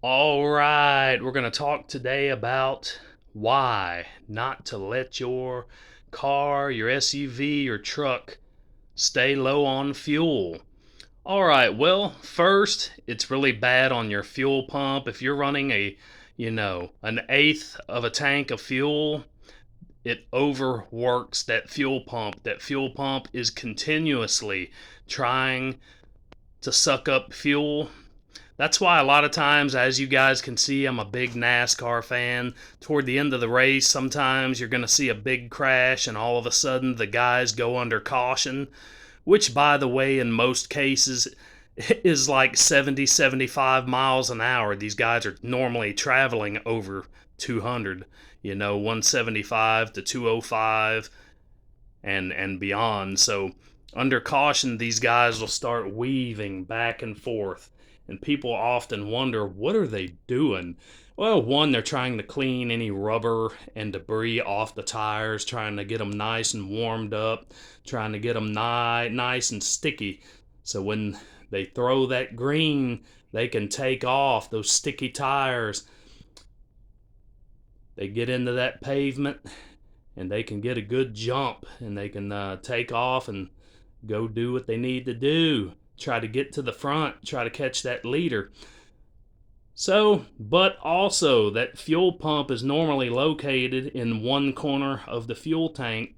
All right, we're going to talk today about why not to let your car, your SUV, your truck stay low on fuel. All right, well, first, it's really bad on your fuel pump. If you're running an eighth of a tank of fuel, it overworks that fuel pump. That fuel pump is continuously trying to suck up fuel. That's why a lot of times, as you guys can see, I'm a big NASCAR fan. Toward the end of the race, sometimes you're going to see a big crash, and all of a sudden the guys go under caution, which, by the way, in most cases is like 70, 75 miles an hour. These guys are normally traveling over 200, 175 to 205 and beyond. So under caution, these guys will start weaving back and forth, and people often wonder, what are they doing? Well, one, they're trying to clean any rubber and debris off the tires, trying to get them nice and warmed up, trying to get them nice and sticky, so when they throw that green, they can take off those sticky tires. They get into that pavement and they can get a good jump, and they can take off and go do what they need to do. Try to get to the front, try to catch that leader. So, but also that fuel pump is normally located in one corner of the fuel tank,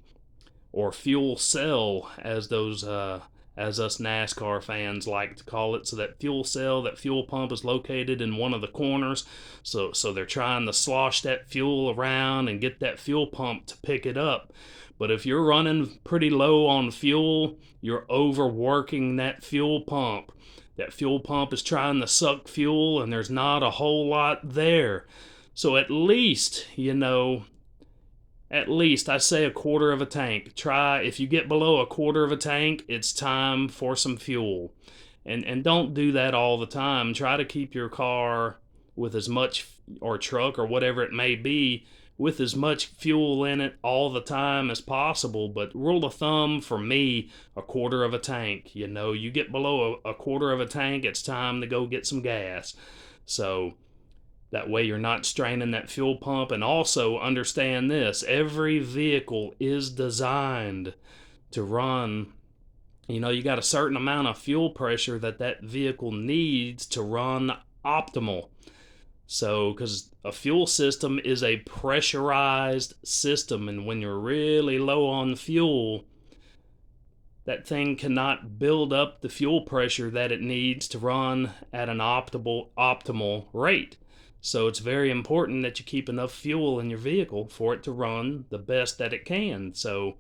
or fuel cell, as us NASCAR fans like to call it. So that fuel cell, that fuel pump is located in one of the corners. So they're trying to slosh that fuel around and get that fuel pump to pick it up. But if you're running pretty low on fuel, you're overworking that fuel pump. That fuel pump is trying to suck fuel, and there's not a whole lot there. So at least I say a quarter of a tank. If you get below a quarter of a tank, it's time for some fuel. And don't do that all the time. Try to keep your car with as much, or truck or whatever it may be, with as much fuel in it all the time as possible. But rule of thumb for me, a quarter of a tank. You get below a quarter of a tank, it's time to go get some gas. So that way you're not straining that fuel pump. And also understand this, every vehicle is designed to run, you got a certain amount of fuel pressure that vehicle needs to run optimal. So, because a fuel system is a pressurized system, and when you're really low on fuel, that thing cannot build up the fuel pressure that it needs to run at an optimal rate. So it's very important that you keep enough fuel in your vehicle for it to run the best that it can. So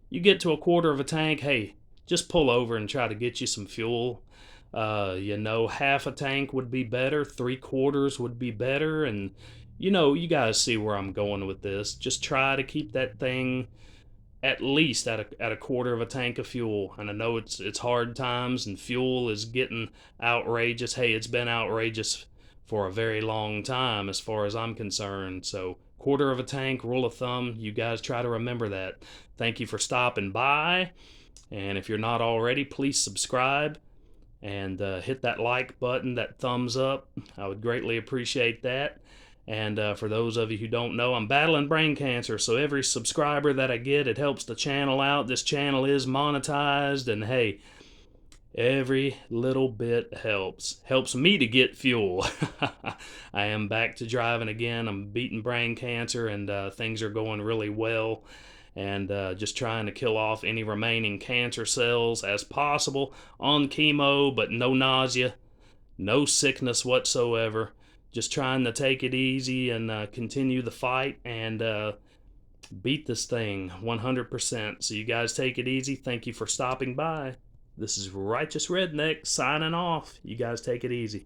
you get to a quarter of a tank, hey, just pull over and try to get you some fuel. Half a tank would be better, 3/4 would be better, and you guys see where I'm going with this. Just try to keep that thing at least at a quarter of a tank of fuel. And I know it's hard times, and fuel is getting outrageous. Hey, it's been outrageous for a very long time as far as I'm concerned. So quarter of a tank, rule of thumb, you guys try to remember that. Thank you for stopping by, and if you're not already, please subscribe and hit that like button, that thumbs up. I would greatly appreciate that. And for those of you who don't know, I'm battling brain cancer, so every subscriber that I get, it helps the channel out. This channel is monetized, and hey, every little bit helps me to get fuel. I am back to driving again. I'm beating brain cancer, and things are going really well, and just trying to kill off any remaining cancer cells as possible on chemo, but no nausea, no sickness whatsoever. Just trying to take it easy and continue the fight and beat this thing 100%. So you guys take it easy. Thank you for stopping by. This is Righteous Redneck signing off. You guys take it easy.